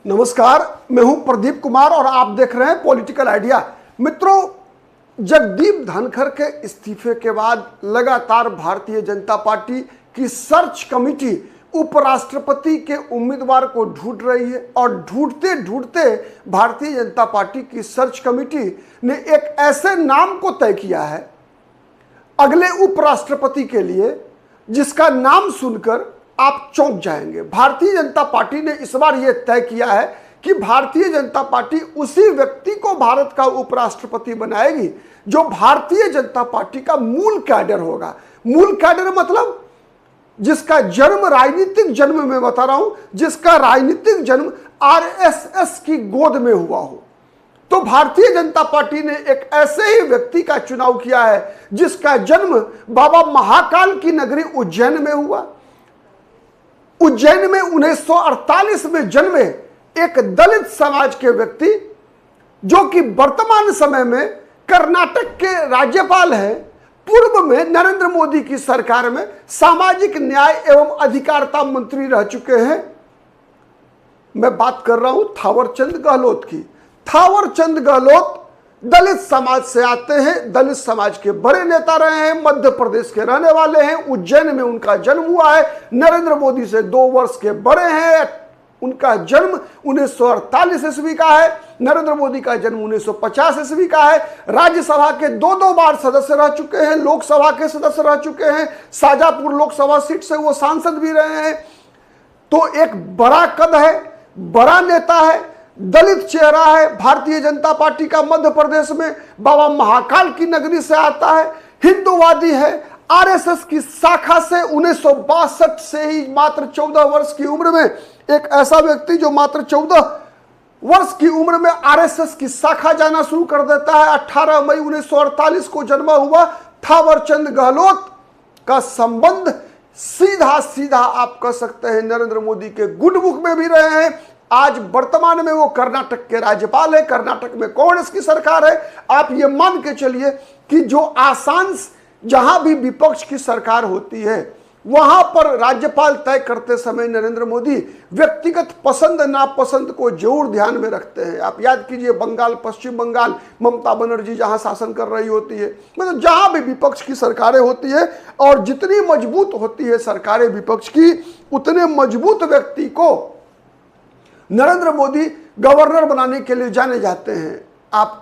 नमस्कार, मैं हूं प्रदीप कुमार और आप देख रहे हैं पॉलिटिकल आइडिया। मित्रों, जगदीप धनखड़ के इस्तीफे के बाद लगातार भारतीय जनता पार्टी की सर्च कमेटी उपराष्ट्रपति के उम्मीदवार को ढूंढ रही है और ढूंढते ढूंढते भारतीय जनता पार्टी की सर्च कमेटी ने एक ऐसे नाम को तय किया है अगले उपराष्ट्रपति के लिए जिसका नाम सुनकर आप चौंक जाएंगे। भारतीय जनता पार्टी ने इस बार यह तय किया है कि भारतीय जनता पार्टी उसी व्यक्ति को भारत का उपराष्ट्रपति बनाएगी जो भारतीय जनता पार्टी का मूल कैडर होगा। मूल कैडर मतलब जिसका जन्म, राजनीतिक जन्म में बता रहा हूं, जिसका राजनीतिक जन्म आरएसएस की गोद में हुआ हो। तो भारतीय जनता पार्टी ने एक ऐसे ही व्यक्ति का चुनाव किया है जिसका जन्म बाबा महाकाल की नगरी उज्जैन में हुआ। उज्जैन में 1948 में जन्मे एक दलित समाज के व्यक्ति जो कि वर्तमान समय में कर्नाटक के राज्यपाल हैं, पूर्व में नरेंद्र मोदी की सरकार में सामाजिक न्याय एवं अधिकारिता मंत्री रह चुके हैं। मैं बात कर रहा हूं थावरचंद गहलोत की। थावरचंद गहलोत दलित समाज से आते हैं, दलित समाज के बड़े नेता रहे हैं, मध्य प्रदेश के रहने वाले हैं। उज्जैन में उनका जन्म हुआ है, नरेंद्र मोदी से 2 वर्ष के बड़े हैं। उनका जन्म 1948 ईस्वी का है, नरेंद्र मोदी का जन्म 1950 ईस्वी का है। राज्यसभा के 2 बार सदस्य रह चुके हैं, लोकसभा के सदस्य रह चुके हैं, शाजापुर लोकसभा सीट से वो सांसद भी रहे हैं। तो एक बड़ा कद है, बड़ा नेता है, दलित चेहरा है। भारतीय जनता पार्टी का मध्य प्रदेश में बाबा महाकाल की नगरी से आता है, हिंदूवादी है, आरएसएस की शाखा से 1962 से ही मात्र 14 वर्ष की उम्र में एक ऐसा व्यक्ति जो मात्र 14 वर्ष की उम्र में आरएसएस की शाखा जाना शुरू कर देता है। 18 मई 1948 को जन्मा हुआ थावरचंद गहलोत का संबंध सीधा सीधा आप कह सकते हैं नरेंद्र मोदी के गुड बुक में भी रहे हैं। आज वर्तमान में वो कर्नाटक के राज्यपाल है, कर्नाटक में कांग्रेस की सरकार है। आप ये मान के चलिए कि जो आसान जहां भी विपक्ष की सरकार होती है वहां पर राज्यपाल तय करते समय नरेंद्र मोदी व्यक्तिगत पसंद नापसंद को जरूर ध्यान में रखते हैं। आप याद कीजिए बंगाल, पश्चिम बंगाल, ममता बनर्जी जहां शासन कर रही होती है, मतलब जहां भी विपक्ष की सरकारें होती है और जितनी मजबूत होती है सरकारें विपक्ष की, उतने मजबूत व्यक्ति को नरेंद्र मोदी गवर्नर बनाने के लिए जाने जाते हैं। आप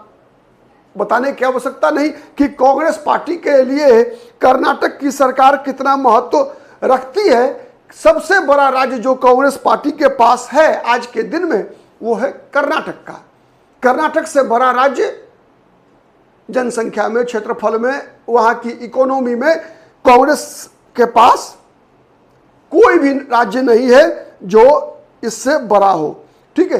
बताने की आवश्यकता नहीं कि कांग्रेस पार्टी के लिए कर्नाटक की सरकार कितना महत्व रखती है। सबसे बड़ा राज्य जो कांग्रेस पार्टी के पास है आज के दिन में वो है कर्नाटक का। कर्नाटक से बड़ा राज्य जनसंख्या में, क्षेत्रफल में, वहां की इकोनॉमी में कांग्रेस के पास कोई भी राज्य नहीं है जो इससे बड़ा हो। ठीक है,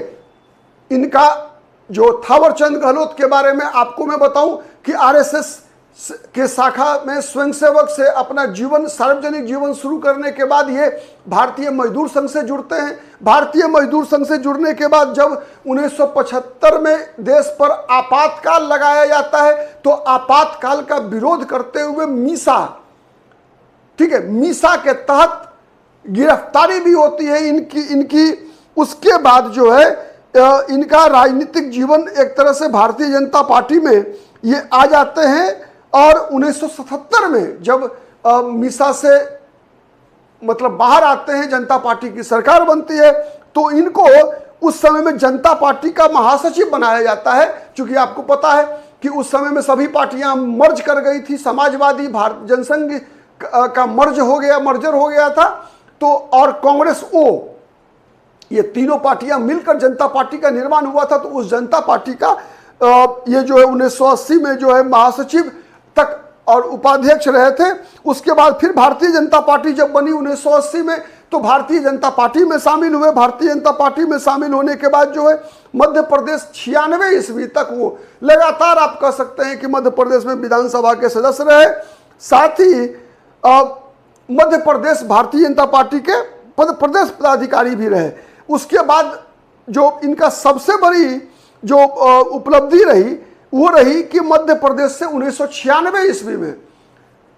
इनका जो थावरचंद गहलोत के बारे में आपको मैं बताऊं कि आरएसएस के शाखा में स्वयंसेवक से अपना जीवन, सार्वजनिक जीवन शुरू करने के बाद ये भारतीय मजदूर संघ से जुड़ते हैं। भारतीय मजदूर संघ से जुड़ने के बाद जब 1975 में देश पर आपातकाल लगाया जाता है तो आपातकाल का विरोध करते हुए मीसा, ठीक है, मीसा के तहत गिरफ्तारी भी होती है इनकी। उसके बाद जो है इनका राजनीतिक जीवन एक तरह से भारतीय जनता पार्टी में ये आ जाते हैं और 1977 में जब मीसा से मतलब बाहर आते हैं, जनता पार्टी की सरकार बनती है, तो इनको उस समय में जनता पार्टी का महासचिव बनाया जाता है। क्योंकि आपको पता है कि उस समय में सभी पार्टियां मर्ज कर गई थी, समाजवादी, भारत जनसंघ का मर्जर हो गया था। तो और कांग्रेस ये तीनों पार्टियां मिलकर जनता पार्टी का निर्माण हुआ था। तो उस जनता पार्टी का ये जो है 1980 में जो है महासचिव तक और उपाध्यक्ष रहे थे। उसके बाद फिर भारतीय जनता पार्टी जब बनी 1980 में तो भारतीय जनता पार्टी में शामिल हुए। भारतीय जनता पार्टी में शामिल होने के बाद जो है मध्य प्रदेश 96 ईस्वी तक वो लगातार आप कह सकते हैं कि मध्य प्रदेश में विधानसभा के सदस्य रहे। साथ ही मध्य प्रदेश भारतीय जनता पार्टी के प्रदेश पदाधिकारी भी रहे। उसके बाद जो इनका सबसे बड़ी जो उपलब्धि रही वो रही कि मध्य प्रदेश से 1996 ईस्वी में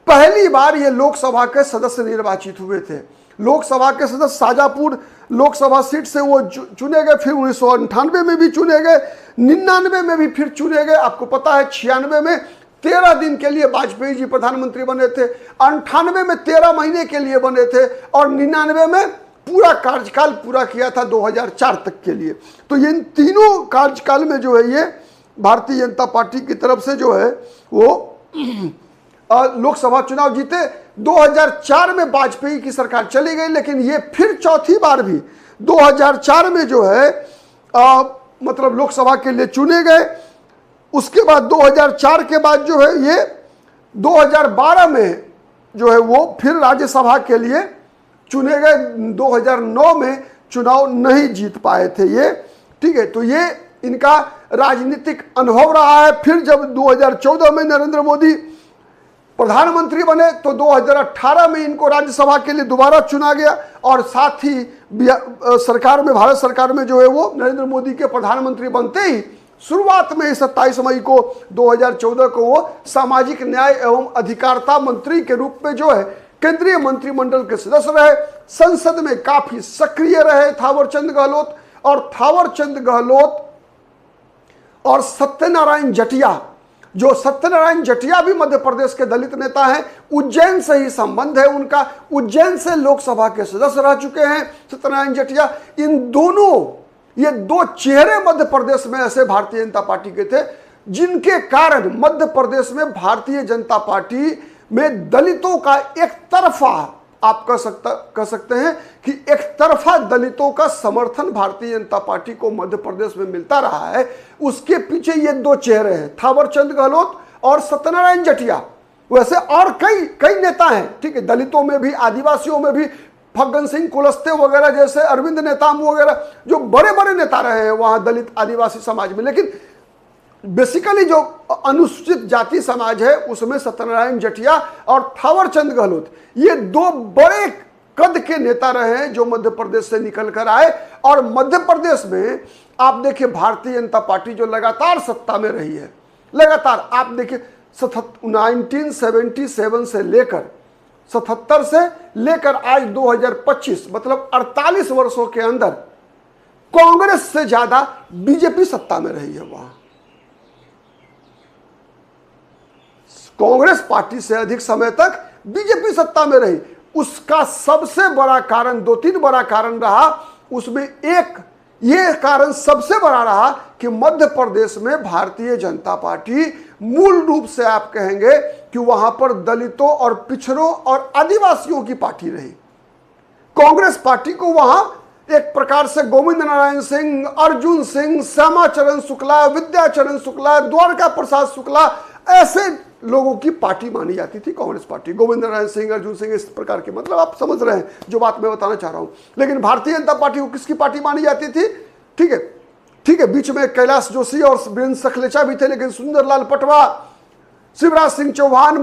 पहली बार ये लोकसभा के सदस्य निर्वाचित हुए थे। लोकसभा के सदस्य शाजापुर लोकसभा सीट से वो चुने गए, फिर 1998 में भी चुने गए, 99 में भी फिर चुने गए। आपको पता है 96 में 13 दिन के लिए वाजपेयी जी प्रधानमंत्री बने थे, 98 में 13 महीने के लिए बने थे, और 99 में पूरा कार्यकाल पूरा किया था 2004 तक के लिए। तो इन तीनों कार्यकाल में जो है ये भारतीय जनता पार्टी की तरफ से जो है वो लोकसभा चुनाव जीते। 2004 में वाजपेयी की सरकार चली गई, लेकिन ये फिर चौथी बार भी 2004 में जो है मतलब लोकसभा के लिए चुने गए। उसके बाद 2004 के बाद जो है ये 2012 में जो है वो फिर राज्यसभा के लिए चुने गए। 2009 में चुनाव नहीं जीत पाए थे ये, ठीक है। तो ये इनका राजनीतिक अनुभव रहा है। फिर जब 2014 में नरेंद्र मोदी प्रधानमंत्री बने तो 2018 में इनको राज्यसभा के लिए दोबारा चुना गया, और साथ ही सरकार में, भारत सरकार में जो है वो नरेंद्र मोदी के प्रधानमंत्री बनते ही शुरुआत में 27 मई को 2014 को वो सामाजिक न्याय एवं अधिकारिता मंत्री के रूप में जो है केंद्रीय मंत्रिमंडल के सदस्य रहे। संसद में काफी सक्रिय रहे थावरचंद गहलोत, और थावरचंद गहलोत और सत्यनारायण जटिया, जो सत्यनारायण जटिया भी मध्य प्रदेश के दलित नेता हैं, उज्जैन से ही संबंध है उनका, उज्जैन से लोकसभा के सदस्य रह चुके हैं सत्यनारायण जटिया। इन दोनों, ये दो चेहरे मध्य प्रदेश में ऐसे भारतीय जनता पार्टी के थे जिनके कारण मध्य प्रदेश में भारतीय जनता पार्टी में दलितों का एक तरफा, आप कह सकते हैं कि एक तरफा दलितों का समर्थन भारतीय जनता पार्टी को मध्य प्रदेश में मिलता रहा है। उसके पीछे ये दो चेहरे हैं, थावरचंद गहलोत और सत्यनारायण जटिया। वैसे और कई नेता हैं, ठीक है, दलितों में भी, आदिवासियों में भी, फग्गन सिंह कुलस्ते वगैरह जैसे, अरविंद नेताम वगैरह, जो बड़े बड़े नेता रहे हैं वहां दलित आदिवासी समाज में। लेकिन बेसिकली जो अनुसूचित जाति समाज है उसमें सत्यनारायण जटिया और थावरचंद गहलोत, ये दो बड़े कद के नेता रहे हैं जो मध्य प्रदेश से निकल कर आए। और मध्य प्रदेश में आप देखिए भारतीय जनता पार्टी जो लगातार सत्ता में रही है, लगातार आप देखिए 1977 से लेकर 77 से लेकर आज 2025, मतलब 48 वर्षों के अंदर कांग्रेस से ज्यादा बीजेपी सत्ता में रही है। वहां कांग्रेस पार्टी से अधिक समय तक बीजेपी सत्ता में रही। उसका सबसे बड़ा कारण, 2-3 बड़ा कारण रहा, उसमें एक ये कारण सबसे बड़ा रहा कि मध्य प्रदेश में भारतीय जनता पार्टी मूल रूप से आप कहेंगे कि वहां पर दलितों और पिछड़ों और आदिवासियों की पार्टी रही। कांग्रेस पार्टी को वहां एक प्रकार से गोविंद नारायण सिंह, अर्जुन सिंह, श्यामाचरण शुक्ला, विद्याचरण शुक्ला, द्वारका प्रसाद शुक्ला, ऐसे लोगों की पार्टी मानी जाती थी कांग्रेस पार्टी। गोविंद नारायण सिंह, अर्जुन सिंह, इस प्रकार के, मतलब आप समझ रहे हैं जो बात मैं बताना चाह रहा हूं। लेकिन भारतीय जनता पार्टी को किसकी पार्टी मानी जाती थी? ठीक है, बीच में कैलाश जोशी और वीरेंद्र सखलेचा भी थे, लेकिन सुंदरलाल पटवा, शिवराज सिंह चौहान,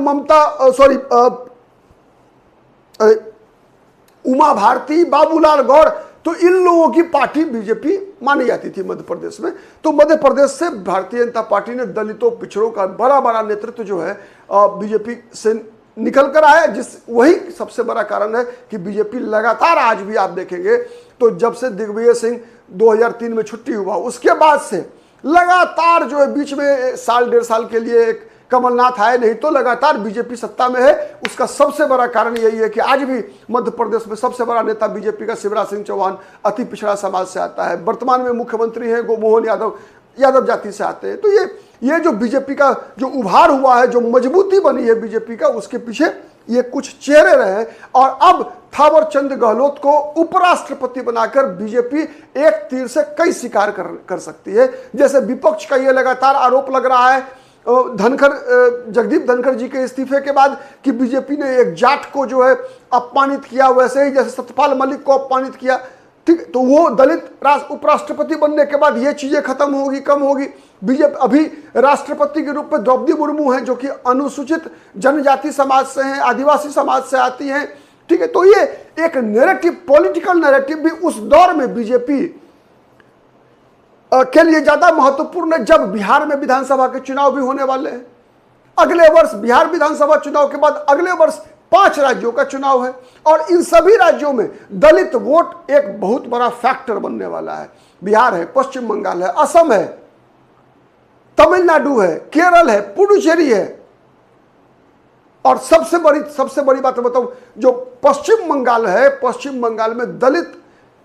उमा भारती, बाबूलाल गौड़, तो इन लोगों की पार्टी बीजेपी मानी जाती थी मध्य प्रदेश में। तो मध्य प्रदेश से भारतीय जनता पार्टी ने दलितों पिछड़ों का बड़ा नेतृत्व जो है बीजेपी से निकल कर आया, वही सबसे बड़ा कारण है कि बीजेपी लगातार, आज भी आप देखेंगे तो जब से दिग्विजय सिंह 2003 में छुट्टी हुआ उसके बाद से लगातार जो है, बीच में साल 1.5 साल के लिए एक कमलनाथ आए, नहीं तो लगातार बीजेपी सत्ता में है। उसका सबसे बड़ा कारण यही है कि आज भी मध्य प्रदेश में सबसे बड़ा नेता बीजेपी का शिवराज सिंह चौहान अति पिछड़ा समाज से आता है। वर्तमान में मुख्यमंत्री हैं गोमोहन यादव जाति से आते हैं। तो ये जो बीजेपी का जो उभार हुआ है, जो मजबूती बनी है बीजेपी का, उसके पीछे ये कुछ चेहरे रहे। और अब थावरचंद गहलोत को उपराष्ट्रपति बनाकर बीजेपी एक तीर से कई शिकार कर सकती है। जैसे विपक्ष का ये लगातार आरोप लग रहा है जगदीप धनखड़ जी के इस्तीफे के बाद कि बीजेपी ने एक जाट को जो है अपमानित किया, वैसे ही जैसे सत्यपाल मलिक को अपमानित किया, ठीक। तो वो दलित उपराष्ट्रपति बनने के बाद ये चीजें खत्म होगी, कम होगी। बीजेपी अभी राष्ट्रपति के रूप में द्रौपदी मुर्मू हैं, जो कि अनुसूचित जनजाति समाज से हैं, आदिवासी समाज से आती हैं, ठीक है। तो ये एक नैरेटिव, पॉलिटिकल नैरेटिव भी उस दौर में बीजेपी के लिए ज्यादा महत्वपूर्ण है जब बिहार में विधानसभा के चुनाव भी होने वाले हैं। अगले वर्ष बिहार विधानसभा चुनाव के बाद अगले वर्ष 5 राज्यों का चुनाव है और इन सभी राज्यों में दलित वोट एक बहुत बड़ा फैक्टर बनने वाला है। बिहार है, पश्चिम बंगाल है, असम है, तमिलनाडु है, केरल है, पुडुचेरी है और सबसे बड़ी बात बताऊं, जो पश्चिम बंगाल है, पश्चिम बंगाल में दलित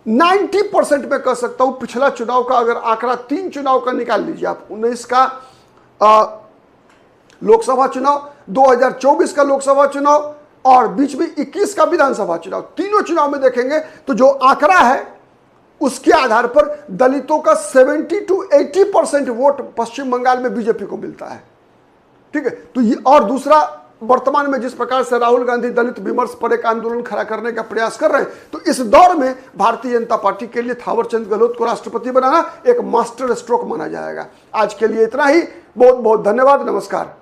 90% में कह सकता हूं। पिछला चुनाव का अगर आंकड़ा 3 चुनाव का निकाल लीजिए आप, 19 का लोकसभा चुनाव, 2024 का लोकसभा चुनाव और बीच में 21 का विधानसभा चुनाव, तीनों चुनाव में देखेंगे तो जो आंकड़ा है उसके आधार पर दलितों का 70 to 80% वोट पश्चिम बंगाल में बीजेपी को मिलता है। ठीक है, तो ये और दूसरा, वर्तमान में जिस प्रकार से राहुल गांधी दलित विमर्श पर एक आंदोलन खड़ा करने का प्रयास कर रहे हैं, तो इस दौर में भारतीय जनता पार्टी के लिए थावरचंद गहलोत को राष्ट्रपति बनाना एक मास्टर स्ट्रोक माना जाएगा। आज के लिए इतना ही, बहुत बहुत धन्यवाद, नमस्कार।